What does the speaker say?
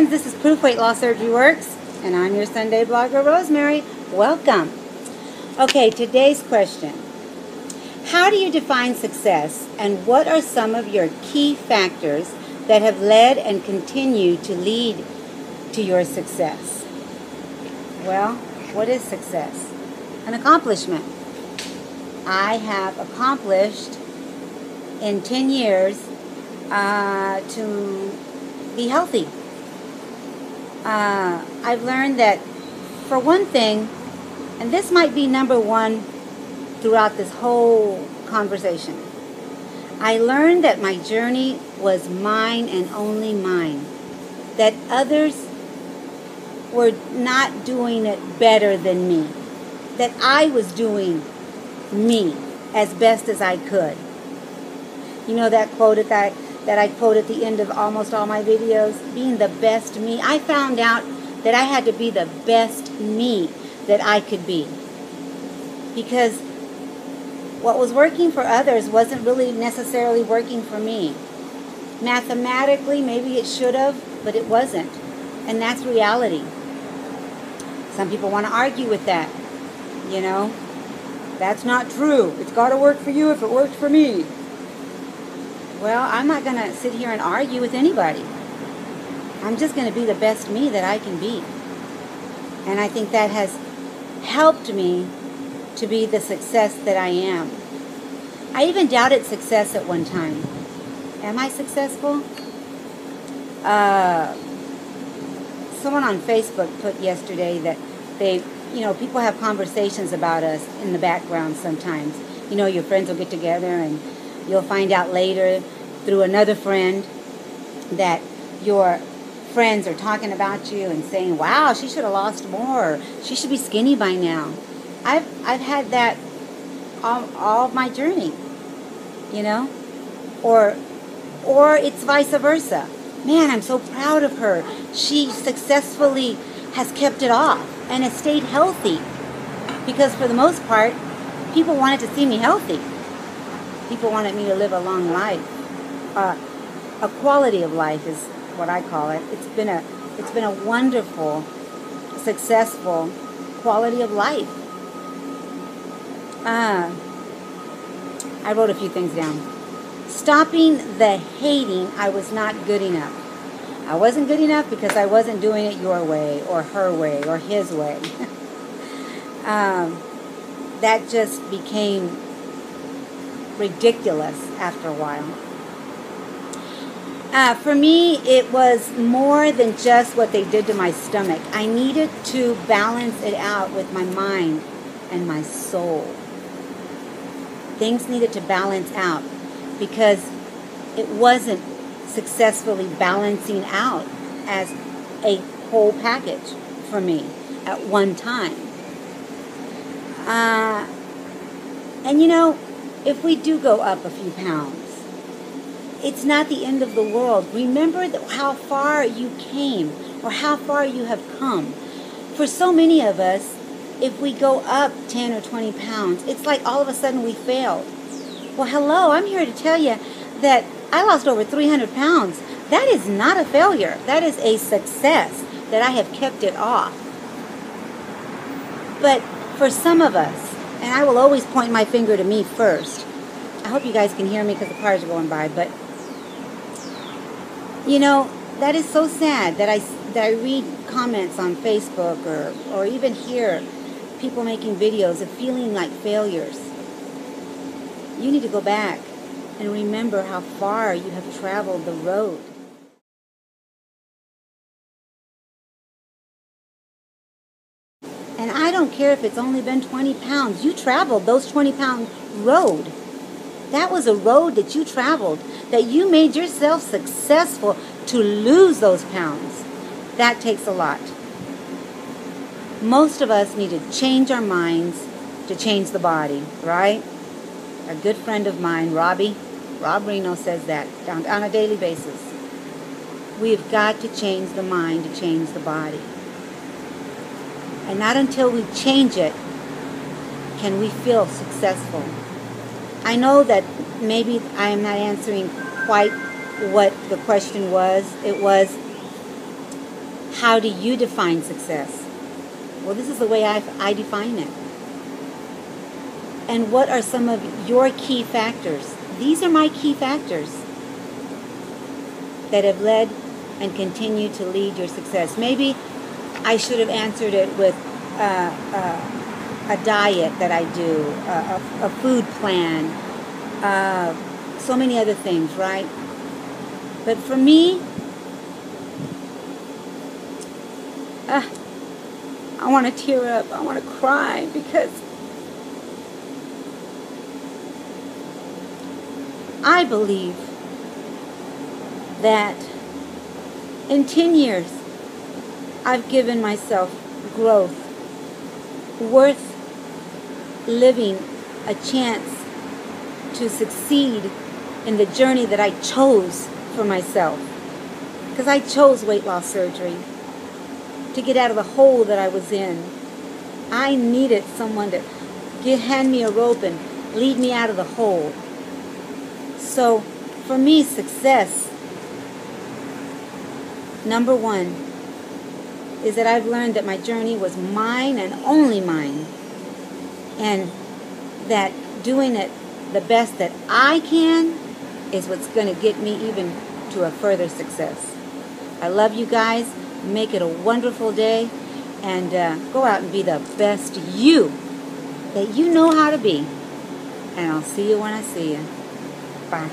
friends, this is Proof Weight Loss Surgery Works, and I'm your Sunday blogger, Rosemary. Welcome. Okay, today's question. How do you define success, and what are some of your key factors that have led and continue to lead to your success? Well, what is success? An accomplishment. I have accomplished in 10 years to be healthy. I've learned that, for one thing, and this might be number one throughout this whole conversation, I learned that my journey was mine and only mine. That others were not doing it better than me. That I was doing me as best as I could. You know that quote that I quote at the end of almost all my videos? Being the best me. I found out that I had to be the best me that I could be. Because what was working for others wasn't really necessarily working for me. Mathematically, maybe it should have, but it wasn't. And that's reality. Some people want to argue with that. You know, that's not true. It's got to work for you if it worked for me. Well, I'm not going to sit here and argue with anybody. I'm just going to be the best me that I can be. And I think that has helped me to be the success that I am. I even doubted success at one time. Am I successful? Someone on Facebook put yesterday that people have conversations about us in the background sometimes. You know, your friends will get together and you'll find out later through another friend that your friends are talking about you and saying, wow, she should have lost more. She should be skinny by now. I've had that all of my journey, you know, or it's vice versa. Man, I'm so proud of her. She successfully has kept it off and has stayed healthy, because for the most part, people wanted to see me healthy. People wanted me to live a long life. A quality of life is what I call it. It's been a wonderful, successful quality of life. I wrote a few things down. Stopping the hating I was not good enough. I wasn't good enough because I wasn't doing it your way or her way or his way. That just became ridiculous after a while. For me, it was more than just what they did to my stomach. I needed to balance it out with my mind and my soul. Things needed to balance out because it wasn't successfully balancing out as a whole package for me at one time. And you know, if we do go up a few pounds, it's not the end of the world. Remember how far you came or how far you have come. For so many of us, if we go up 10 or 20 pounds, it's like all of a sudden we failed. Well, hello, I'm here to tell you that I lost over 300 pounds. That is not a failure. That is a success that I have kept it off. But for some of us, and I will always point my finger to me first. I hope you guys can hear me because the cars are going by, but you know, that is so sad that I read comments on Facebook or even hear people making videos of feeling like failures. You need to go back and remember how far you have traveled the road. And I don't care if it's only been 20 pounds. You traveled those 20-pound road. That was a road that you traveled, that you made yourself successful to lose those pounds. That takes a lot. Most of us need to change our minds to change the body, right? A good friend of mine, Rob Reno, says that on a daily basis. We've got to change the mind to change the body. And not until we change it can we feel successful. I know that maybe I am not answering quite what the question was. It was, How do you define success? Well, this is the way I define it. And what are some of your key factors? These are my key factors that have led and continue to lead your success. Maybe I should have answered it with a diet that I do, a food plan, so many other things, right? But for me, I want to tear up. I want to cry because I believe that in 10 years, I've given myself growth worth living a chance to succeed in the journey that I chose for myself. Because I chose weight loss surgery to get out of the hole that I was in. I needed someone to hand me a rope and lead me out of the hole. So, for me, success, number one, is that I've learned that my journey was mine and only mine. And that doing it the best that I can is what's going to get me even to a further success. I love you guys. Make it a wonderful day. And go out and be the best you that you know how to be. And I'll see you when I see you. Bye.